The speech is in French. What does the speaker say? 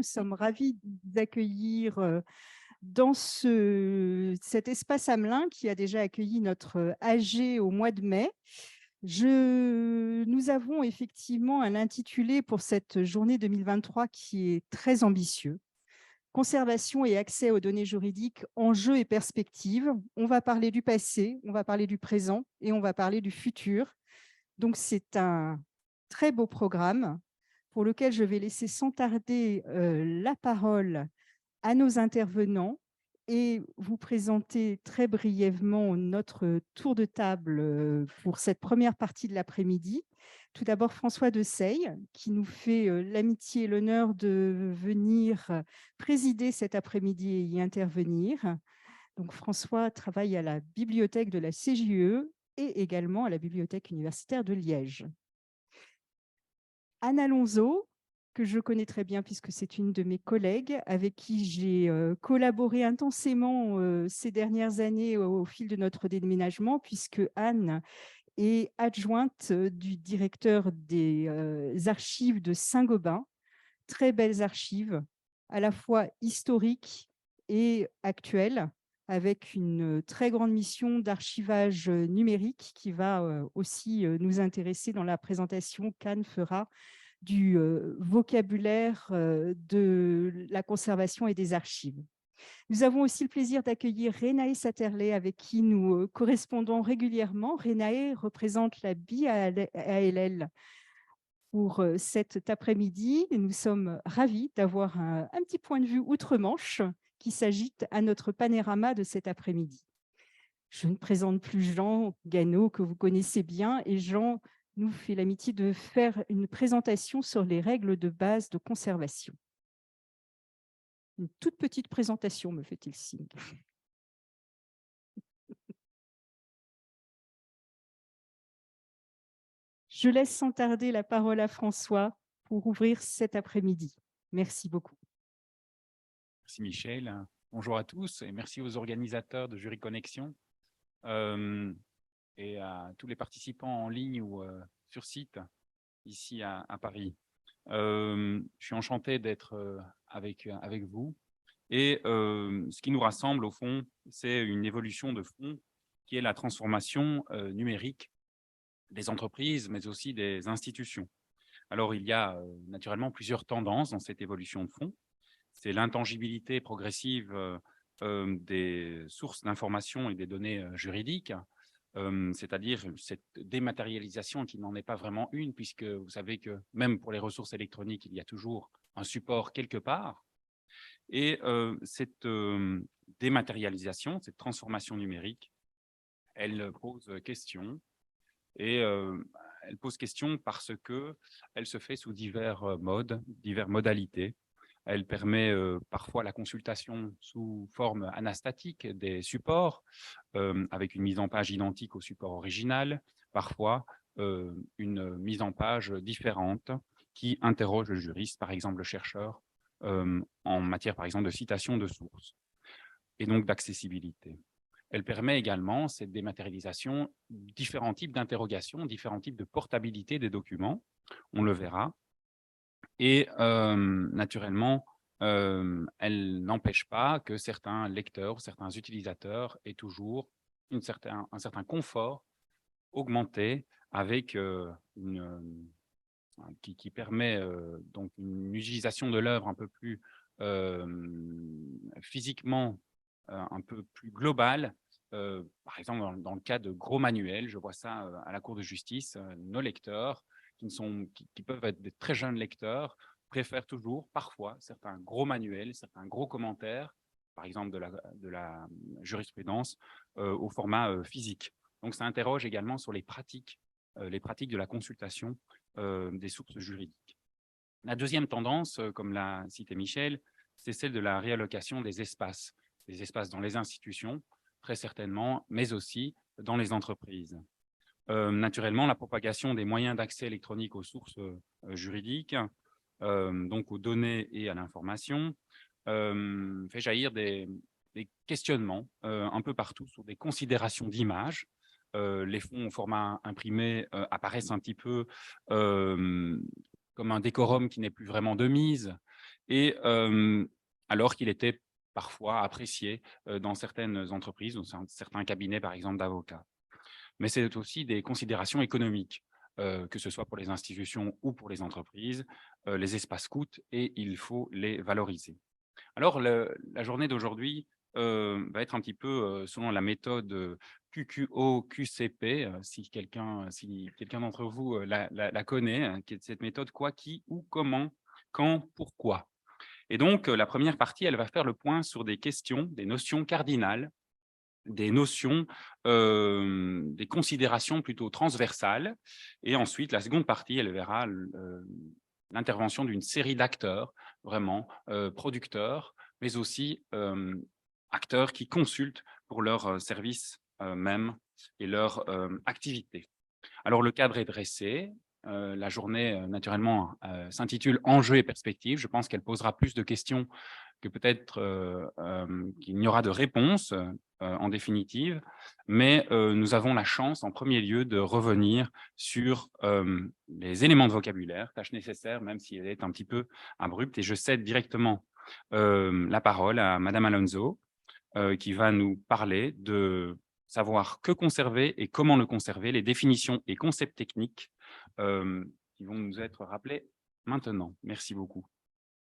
Nous sommes ravis d'accueillir dans cet espace Hamelin qui a déjà accueilli notre AG au mois de mai. Nous avons effectivement un intitulé pour cette journée 2023 qui est très ambitieux. Conservation et accès aux données juridiques, enjeux et perspectives. On va parler du passé, on va parler du présent et on va parler du futur. Donc, c'est un très beau programme pour lequel je vais laisser sans tarder la parole à nos intervenants et vous présenter très brièvement notre tour de table pour cette première partie de l'après-midi. Tout d'abord, François Deseille, qui nous fait l'amitié et l'honneur de venir présider cet après-midi et y intervenir. Donc, François travaille à la bibliothèque de la CJUE et également à la bibliothèque universitaire de Liège. Anne Alonso, que je connais très bien puisque c'est une de mes collègues avec qui j'ai collaboré intensément ces dernières années au fil de notre déménagement, puisque Anne est adjointe du directeur des archives de Saint-Gobain. Très belles archives, à la fois historiques et actuelles, avec une très grande mission d'archivage numérique qui va aussi nous intéresser dans la présentation qu'Anne fera du vocabulaire de la conservation et des archives. Nous avons aussi le plaisir d'accueillir Renae Satterley, avec qui nous correspondons régulièrement. Renae représente la BIALL pour cet après-midi. Et nous sommes ravis d'avoir un petit point de vue outre-Manche qui s'agite à notre panorama de cet après-midi. Je ne présente plus Jean Gano, que vous connaissez bien, et Jean nous fait l'amitié de faire une présentation sur les règles de base de conservation. Une toute petite présentation, me fait-il signe. Je laisse sans tarder la parole à François pour ouvrir cet après-midi. Merci beaucoup. Merci Michel. Bonjour à tous et merci aux organisateurs de Jury Connexion et à tous les participants en ligne ou sur site ici à Paris. Je suis enchanté d'être avec vous. Et ce qui nous rassemble, au fond, c'est une évolution de fond qui est la transformation numérique des entreprises, mais aussi des institutions. Alors, il y a naturellement plusieurs tendances dans cette évolution de fond. C'est l'intangibilité progressive des sources d'informations et des données juridiques, c'est-à-dire cette dématérialisation qui n'en est pas vraiment une, puisque vous savez que même pour les ressources électroniques, il y a toujours un support quelque part. Et cette dématérialisation, cette transformation numérique, elle pose question. Et elle pose question parce qu'elle se fait sous divers modes, diverses modalités. Elle permet parfois la consultation sous forme anastatique des supports, avec une mise en page identique au support original, parfois une mise en page différente qui interroge le juriste, par exemple le chercheur, en matière par exemple de citation de sources et donc d'accessibilité. Elle permet également, cette dématérialisation, différents types d'interrogations, différents types de portabilité des documents, on le verra. Et naturellement, elle n'empêche pas que certains lecteurs, certains utilisateurs aient toujours un certain confort augmenté avec qui permet donc une utilisation de l'œuvre un peu plus physiquement un peu plus globale. Par exemple, dans le cas de gros manuels, je vois ça à la Cour de justice, nos lecteurs, qui peuvent être des très jeunes lecteurs, préfèrent toujours, parfois, certains gros manuels, certains gros commentaires, par exemple de la jurisprudence, au format physique. Donc, ça interroge également sur les pratiques de la consultation des sources juridiques. La deuxième tendance, comme l'a cité Michel, c'est celle de la réallocation des espaces dans les institutions, très certainement, mais aussi dans les entreprises. Naturellement, la propagation des moyens d'accès électronique aux sources juridiques, donc aux données et à l'information, fait jaillir des questionnements un peu partout sur des considérations d'image. Les fonds au format imprimé apparaissent un petit peu comme un décorum qui n'est plus vraiment de mise. et alors qu'il était parfois apprécié dans certaines entreprises ou certains cabinets, par exemple, d'avocats. Mais c'est aussi des considérations économiques, que ce soit pour les institutions ou pour les entreprises. Les espaces coûtent et il faut les valoriser. Alors la journée d'aujourd'hui, va être un petit peu, selon la méthode, QQO-QCP, si quelqu'un d'entre vous, la connaît, qui est cette méthode quoi, qui, où, comment, quand, pourquoi. Et donc, la première partie, elle va faire le point sur des questions, des notions cardinales, des notions, des considérations plutôt transversales. Et ensuite, la seconde partie, elle verra l'intervention d'une série d'acteurs, vraiment, producteurs, mais aussi acteurs qui consultent pour leurs services même et leur activité. Alors, le cadre est dressé. La journée, naturellement, s'intitule Enjeux et perspectives. Je pense qu'elle posera plus de questions que peut-être qu'il n'y aura de réponses en définitive. Mais nous avons la chance, en premier lieu, de revenir sur les éléments de vocabulaire, tâche nécessaire, même si elle est un petit peu abrupte. Et je cède directement la parole à Madame Alonso, qui va nous parler de savoir que conserver et comment le conserver, les définitions et concepts techniques qui vont nous être rappelés maintenant. Merci beaucoup.